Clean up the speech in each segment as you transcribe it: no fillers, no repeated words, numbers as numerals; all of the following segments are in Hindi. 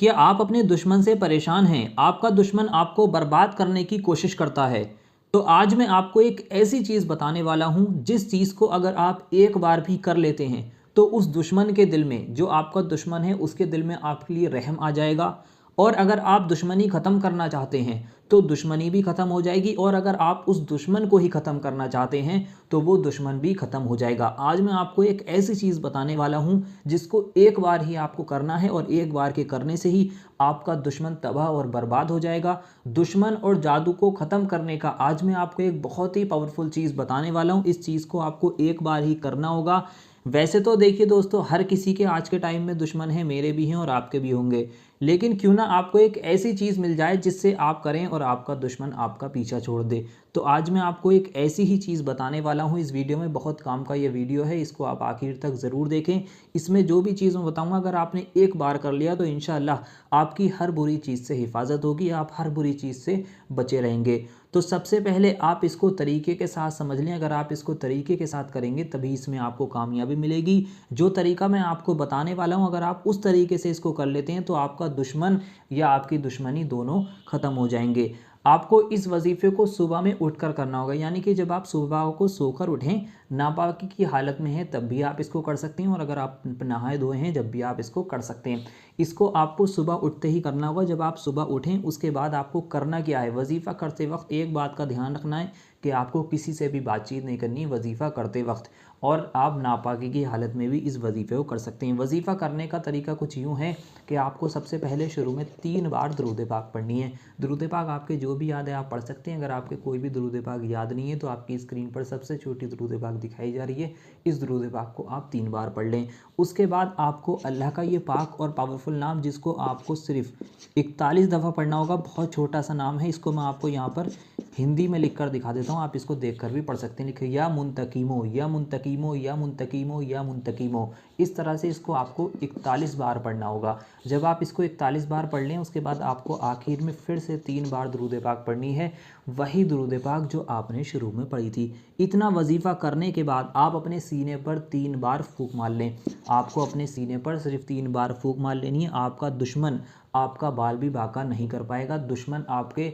क्या आप अपने दुश्मन से परेशान हैं? आपका दुश्मन आपको बर्बाद करने की कोशिश करता है। तो आज मैं आपको एक ऐसी चीज़ बताने वाला हूँ, जिस चीज़ को अगर आप एक बार भी कर लेते हैं, तो उस दुश्मन के दिल में, जो आपका दुश्मन है, उसके दिल में आपके लिए रहम आ जाएगा। और अगर आप दुश्मनी ख़त्म करना चाहते हैं, तो दुश्मनी भी ख़त्म हो जाएगी, और अगर आप उस दुश्मन को ही ख़त्म करना चाहते हैं, तो वो दुश्मन भी ख़त्म हो जाएगा। आज मैं आपको एक ऐसी चीज़ बताने वाला हूँ, जिसको एक बार ही आपको करना है, और एक बार के करने से ही आपका दुश्मन तबाह और बर्बाद हो जाएगा। दुश्मन और जादू को ख़त्म करने का आज मैं आपको एक बहुत ही पावरफुल चीज़ बताने वाला हूँ। इस चीज़ को आपको एक बार ही करना होगा। वैसे तो देखिए दोस्तों, हर किसी के आज के टाइम में दुश्मन है, मेरे भी हैं और आपके भी होंगे। लेकिन क्यों ना आपको एक ऐसी चीज़ मिल जाए जिससे आप करें और आपका दुश्मन आपका पीछा छोड़ दे। तो आज मैं आपको एक ऐसी ही चीज़ बताने वाला हूँ इस वीडियो में। बहुत काम का ये वीडियो है, इसको आप आखिर तक ज़रूर देखें। इसमें जो भी चीज़ मैं बताऊँगा, अगर आपने एक बार कर लिया, तो इंशाअल्लाह आपकी हर बुरी चीज़ से हिफाजत होगी, आप हर बुरी चीज़ से बचे रहेंगे। तो सबसे पहले आप इसको तरीके के साथ समझ लें। अगर आप इसको तरीके के साथ करेंगे, तभी इसमें आपको कामयाबी मिलेगी। जो तरीका मैं आपको बताने वाला हूँ, अगर आप उस तरीके से इसको कर लेते हैं, तो आपका दुश्मन या आपकी दुश्मनी दोनों ख़त्म हो जाएंगे। आपको इस वजीफ़े को सुबह में उठकर करना होगा, यानी कि जब आप सुबह को सोकर उठें, नापाकी की हालत में हैं, तब भी आप इसको कर सकते हैं, और अगर आप नहाए धोए हैं, जब भी आप इसको कर सकते हैं। इसको आपको सुबह उठते ही करना होगा। जब आप सुबह उठें, उसके बाद आपको करना क्या है, वजीफ़ा करते वक्त एक बात का ध्यान रखना है कि आपको किसी से भी बातचीत नहीं करनी वजीफ़ा करते वक्त, और आप नापाकी की हालत में भी इस वजीफ़े को कर सकते हैं। वजीफ़ा करने का तरीका कुछ यूँ है कि आपको सबसे पहले शुरू में 3 बार दरूद पाक पढ़नी है। दरूद पाक आपके जो भी याद है आप पढ़ सकते हैं। अगर आपके कोई भी दरूद पाक याद नहीं है, तो आपकी स्क्रीन पर सबसे छोटी दरूद पाक दिखाई जा रही है, इस दरूद पाक को आप 3 बार पढ़ लें। उसके बाद आपको अल्लाह का ये पाक और पावरफुल नाम, जिसको आपको सिर्फ 41 दफ़ा पढ़ना होगा, बहुत छोटा सा नाम है, इसको मैं आपको यहाँ पर हिंदी में लिख कर दिखा देता हूँ, आप इसको देख कर भी पढ़ सकते हैं। लिखिए या मुंतकीमो या मुंतकीमो या मुंतकीमो या मुंतकीमो। इस तरह से इसको आपको 41 बार पढ़ना होगा। जब आप इसको 41 बार पढ़ लें, उसके बाद आपको आखिर में फिर से 3 बार दरूद पाक पढ़नी है, वही दरूद पाक जो आपने शुरू में पढ़ी थी। इतना वजीफ़ा करने के बाद आप अपने सीने पर 3 बार फूंक मार लें। आपको अपने सीने पर सिर्फ 3 बार फूंक मार लेनी है। आपका दुश्मन आपका बाल भी बाका नहीं कर पाएगा। दुश्मन आपके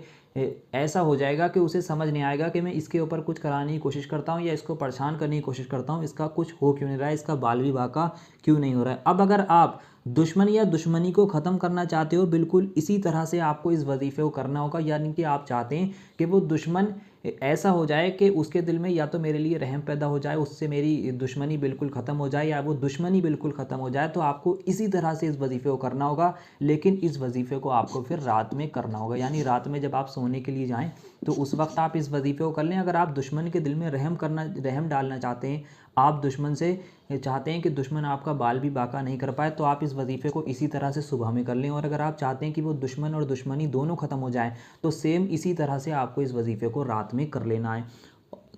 ऐसा हो जाएगा कि उसे समझ नहीं आएगा कि मैं इसके ऊपर कुछ कराने की कोशिश करता हूँ, या इसको परेशान करने की कोशिश करता हूँ, इसका कुछ हो क्यों नहीं रहा है, इसका बाल भी बाका क्यों नहीं हो रहा है। अब अगर आप दुश्मन या दुश्मनी को ख़त्म करना चाहते हो, बिल्कुल इसी तरह से आपको इस वजीफ़े को करना होगा। यानी कि आप चाहते हैं कि वो दुश्मन ऐसा हो जाए कि उसके दिल में या तो मेरे लिए रहम पैदा हो जाए, उससे मेरी दुश्मनी बिल्कुल ख़त्म हो जाए, या वो दुश्मनी बिल्कुल ख़त्म हो जाए। तो आपको इसी तरह से इस वजीफ़े को करना होगा। लेकिन इस वजीफ़े को आपको फिर रात में करना होगा, यानी रात में जब आप सोने के लिए जाएं, तो उस वक्त आप इस वजीफ़े को कर लें। अगर आप दुश्मन के दिल में रहम डालना चाहते हैं, आप दुश्मन से चाहते हैं कि दुश्मन आपका बाल भी बाका नहीं कर पाए, तो आप इस वजीफ़े को इसी तरह से सुबह में कर लें। और अगर आप चाहते हैं कि वो दुश्मन और दुश्मनी दोनों ख़त्म हो जाएं, तो सेम इसी तरह से आपको इस वजीफ़े को रात में कर लेना है।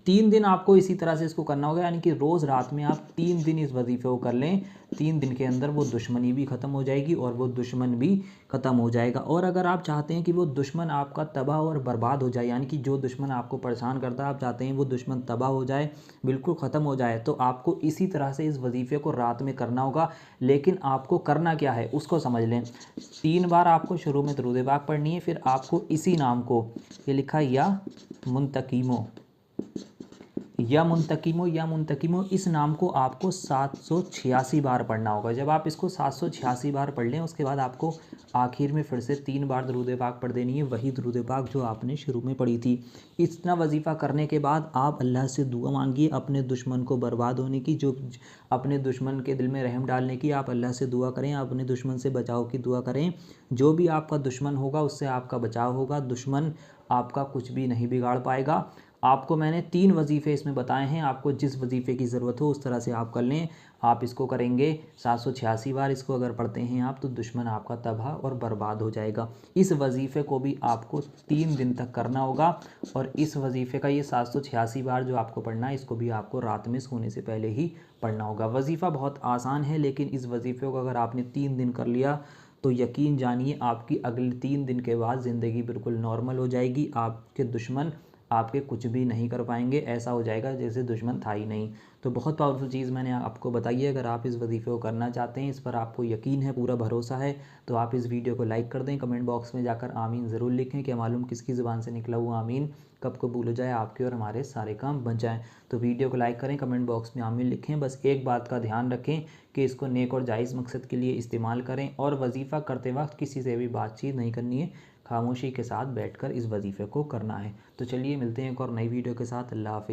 3 दिन आपको इसी तरह से इसको करना होगा, यानी कि रोज़ रात में आप 3 दिन इस वजीफ़े को कर लें। 3 दिन के अंदर वो दुश्मनी भी ख़त्म हो जाएगी, और वो दुश्मन भी ख़त्म हो जाएगा। और अगर आप चाहते हैं कि वो दुश्मन आपका तबाह और बर्बाद हो जाए, यानी कि जो दुश्मन आपको परेशान करता है, आप चाहते हैं वो दुश्मन तबाह हो जाए, बिल्कुल ख़त्म हो जाए, तो आपको इसी तरह से इस वजीफ़े को रात में करना होगा। लेकिन आपको करना क्या है, उसको समझ लें। 3 बार आपको शुरू में दरूद पाक पढ़नी है, फिर आपको इसी नाम को, ये लिखा या मुंतकीमो या मुंतकिमो, इस नाम को आपको 786 बार पढ़ना होगा। जब आप इसको 786 बार पढ़ लें, उसके बाद आपको आखिर में फिर से 3 बार दरूद पाक पढ़ देनी है, वही दरूद पाक जो आपने शुरू में पढ़ी थी। इतना वजीफ़ा करने के बाद आप अल्लाह से दुआ मांगिए अपने दुश्मन को बर्बाद होने की, जो अपने दुश्मन के दिल में रहम डालने की। आप अल्लाह से दुआ करें, अपने दुश्मन से बचाव की दुआ करें। जो भी आपका दुश्मन होगा, उससे आपका बचाव होगा। दुश्मन आपका कुछ भी नहीं बिगाड़ पाएगा। आपको मैंने 3 वजीफ़े इसमें बताए हैं, आपको जिस वजीफ़े की ज़रूरत हो उस तरह से आप कर लें। आप इसको करेंगे 786 बार, इसको अगर पढ़ते हैं आप, तो दुश्मन आपका तबाह और बर्बाद हो जाएगा। इस वजीफ़े को भी आपको 3 दिन तक करना होगा, और इस वजीफ़े का ये 786 बार जो आपको पढ़ना है, इसको भी आपको रात में सोने से पहले ही पढ़ना होगा। वजीफ़ा बहुत आसान है, लेकिन इस वजीफ़े को अगर आपने 3 दिन कर लिया, तो यकीन जानिए आपकी अगले 3 दिन के बाद ज़िंदगी बिल्कुल नॉर्मल हो जाएगी। आपके दुश्मन आपके कुछ भी नहीं कर पाएंगे, ऐसा हो जाएगा जैसे दुश्मन था ही नहीं। तो बहुत पावरफुल चीज़ मैंने आपको बताई है। अगर आप इस वजीफ़े को करना चाहते हैं, इस पर आपको यकीन है, पूरा भरोसा है, तो आप इस वीडियो को लाइक कर दें। कमेंट बॉक्स में जाकर आमीन ज़रूर लिखें, क्या मालूम किसकी ज़ुबान से निकला हुआ आमीन कब कबूल हो जाए, आपके और हमारे सारे काम बन जाएँ। तो वीडियो को लाइक करें, कमेंट बॉक्स में आमीन लिखें। बस एक बात का ध्यान रखें कि इसको नेक और जायज़ मकसद के लिए इस्तेमाल करें, और वजीफ़ा करते वक्त किसी से भी बातचीत नहीं करनी है, खामोशी के साथ बैठकर इस वजीफ़े को करना है। तो चलिए मिलते हैं एक और नई वीडियो के साथ। अल्लाह हाफ़िज़।